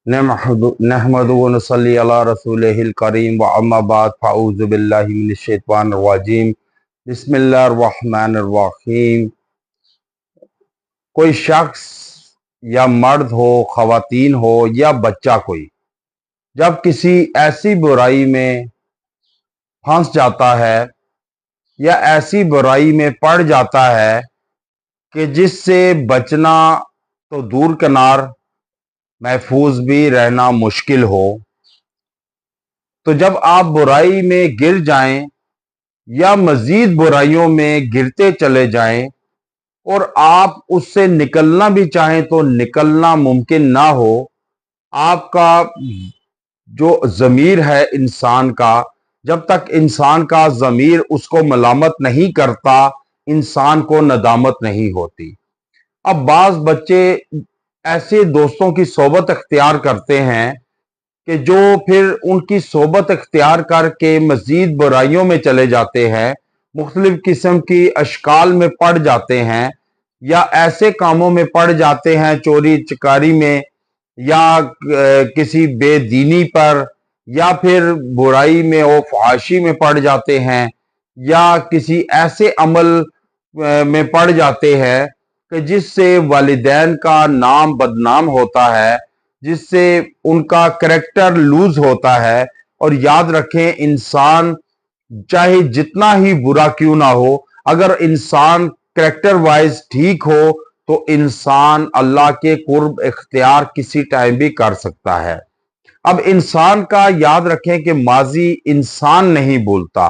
नहमदु व नसल्ली अला रसूलिहिल करीम व अम्मा बाद फ़अऊज़ु बिल्लाहि मिनश शैतानिर रजीम बिस्मिल्लाहिर रहमानिर रहीम। कोई शख्स या मर्द हो, ख़वातीन हो या बच्चा कोई, जब किसी ऐसी बुराई में फंस जाता है या ऐसी बुराई में पड़ जाता है कि जिससे बचना तो दूर किनार, महफूज भी रहना मुश्किल हो, तो जब आप बुराई में गिर जाएं या मजीद बुराइयों में गिरते चले जाएं और आप उससे निकलना भी चाहें तो निकलना मुमकिन ना हो, आपका जो ज़मीर है इंसान का, जब तक इंसान का ज़मीर उसको मलामत नहीं करता, इंसान को नदामत नहीं होती। अब बाज़ बच्चे ऐसे दोस्तों की सोबत अख्तियार करते हैं कि जो फिर उनकी सोबत अख्तियार करके मजीद बुराइयों में चले जाते हैं, मुख्तलिफ किस्म की अशकाल में पड़ जाते हैं या ऐसे कामों में पड़ जाते हैं, चोरी चकारी में या किसी बेदीनी पर, या फिर बुराई में और फहाशी में पड़ जाते हैं, या किसी ऐसे अमल में पड़ जाते हैं कि जिससे वालिदैन का नाम बदनाम होता है, जिससे उनका करैक्टर लूज होता है। और याद रखें, इंसान चाहे जितना ही बुरा क्यों ना हो, अगर इंसान करैक्टर वाइज ठीक हो तो इंसान अल्लाह के कुर्ब इख्तियार किसी टाइम भी कर सकता है। अब इंसान का याद रखें कि माजी इंसान नहीं भूलता,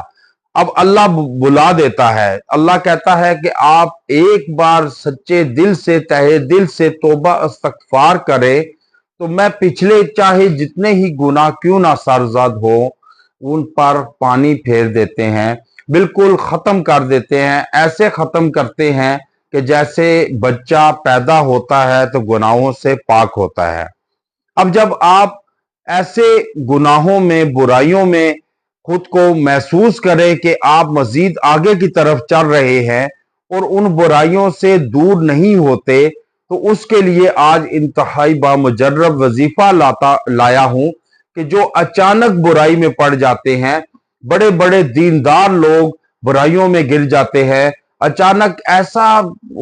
अब अल्लाह बुला देता है। अल्लाह कहता है कि आप एक बार सच्चे दिल से, तहे दिल से तौबा इस्तगफार करें तो मैं पिछले चाहे जितने ही गुनाह क्यों ना सरजद हो, उन पर पानी फेर देते हैं, बिल्कुल खत्म कर देते हैं। ऐसे खत्म करते हैं कि जैसे बच्चा पैदा होता है तो गुनाहों से पाक होता है। अब जब आप ऐसे गुनाहों में, बुराइयों में खुद को महसूस करें कि आप मजीद आगे की तरफ चल रहे हैं और उन बुराइयों से दूर नहीं होते, तो उसके लिए आज इंतहाई बामुजर्रब वजीफा लाया हूं कि जो अचानक बुराई में पड़ जाते हैं, बड़े बड़े दीनदार लोग बुराइयों में गिर जाते हैं, अचानक ऐसा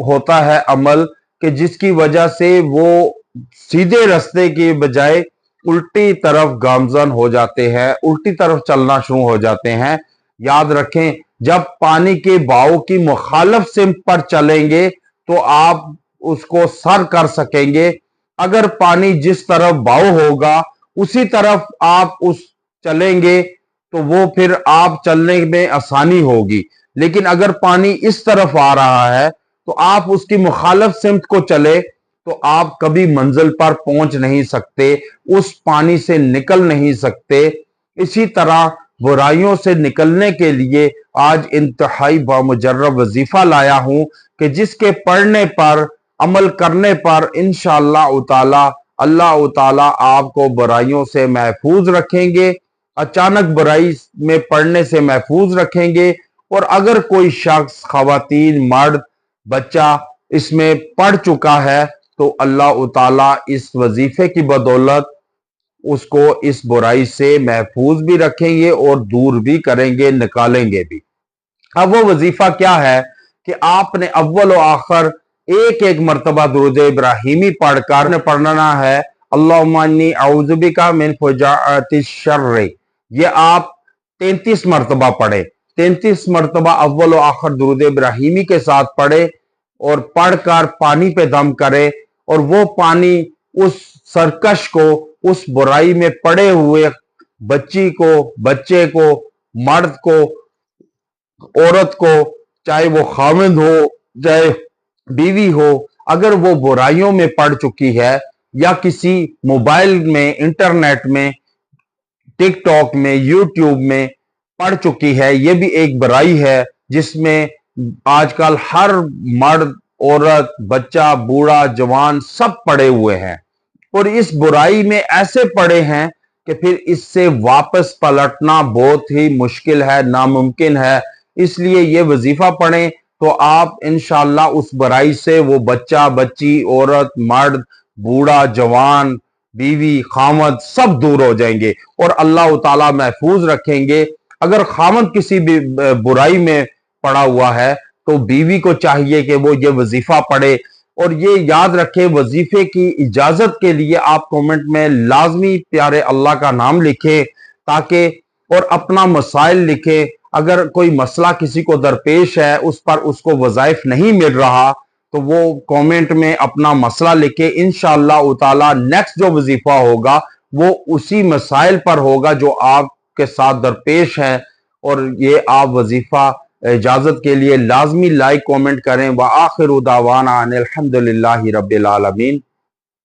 होता है अमल कि जिसकी वजह से वो सीधे रास्ते की बजाय उल्टी तरफ गामजन हो जाते हैं, उल्टी तरफ चलना शुरू हो जाते हैं। याद रखें, जब पानी के बहाव की मुखालिफ सिमत पर चलेंगे तो आप उसको सर कर सकेंगे। अगर पानी जिस तरफ बहाव होगा उसी तरफ आप उस चलेंगे तो वो फिर आप चलने में आसानी होगी। लेकिन अगर पानी इस तरफ आ रहा है तो आप उसकी मुखालिफ सिमत को चले तो आप कभी मंजिल पर पहुंच नहीं सकते, उस पानी से निकल नहीं सकते। इसी तरह बुराइयों से निकलने के लिए आज इंतहाई बामुजर्रब वजीफा लाया हूं कि जिसके पढ़ने पर, अमल करने पर इंशाअल्लाह ताला अल्लाह ताला आपको बुराइयों से महफूज रखेंगे, अचानक बुराई में पड़ने से महफूज रखेंगे। और अगर कोई शख्स, खवातीन, मर्द, बच्चा इसमें पड़ चुका है तो अल्लाह ताला इस वजीफे की बदौलत उसको इस बुराई से महफूज भी रखेंगे और दूर भी करेंगे, निकालेंगे भी। अब वो वजीफा क्या है कि आपने अव्वल व आखिर एक एक मरतबा दुरूद इब्राहिमी पढ़कर पढ़ना है, अल्लाहुम्मा इन्नी अऊज़ु बिका मिन फुजाअतिश शर्र। ये आप 33 मरतबा पढ़े, 33 मरतबा अव्वल व आखिर दुरूद इब्राहिमी के साथ पढ़े और पढ़कर पानी पे दम करे, और वो पानी उस सरकश को, उस बुराई में पड़े हुए बच्ची को, बच्चे को, मर्द को, औरत को, चाहे वो खाविंद हो चाहे बीवी हो, अगर वो बुराइयों में पड़ चुकी है या किसी मोबाइल में, इंटरनेट में, टिकटॉक में, यूट्यूब में पड़ चुकी है, ये भी एक बुराई है जिसमें आजकल हर मर्द, औरत, बच्चा, बूढ़ा, जवान सब पड़े हुए हैं और इस बुराई में ऐसे पड़े हैं कि फिर इससे वापस पलटना बहुत ही मुश्किल है, नामुमकिन है। इसलिए ये वजीफा पढ़ें تو آپ انشاءاللہ اس برائی سے وہ بچہ بچی عورت مرد بوڑھا جوان بیوی خامد سب دور ہو جائیں گے اور اللہ تعالیٰ محفوظ رکھیں گے۔ اگر خامد کسی بھی برائی میں پڑا ہوا ہے تو بیوی کو چاہیے کہ وہ یہ وظیفہ پڑھے، اور یہ یاد رکھے وظیفے کی اجازت کے لیے آپ کومنٹ میں لازمی پیارے اللہ کا نام لکھیں تاکہ، اور اپنا مسائل لکھیں۔ اگر کوئی مسئلہ کسی کو درپیش ہے اس پر اس کو وظائف نہیں مل رہا تو وہ کومنٹ میں اپنا مسئلہ لکھے، انشاءاللہ تعالی نیکسٹ جو وظیفہ ہوگا وہ اسی مسائل پر ہوگا جو آپ کے ساتھ درپیش ہیں، اور یہ آپ وظیفہ اجازت کے لیے لازمی لائک کومنٹ کریں۔ وآخر دعوانا ان الحمدللہ رب العالمین۔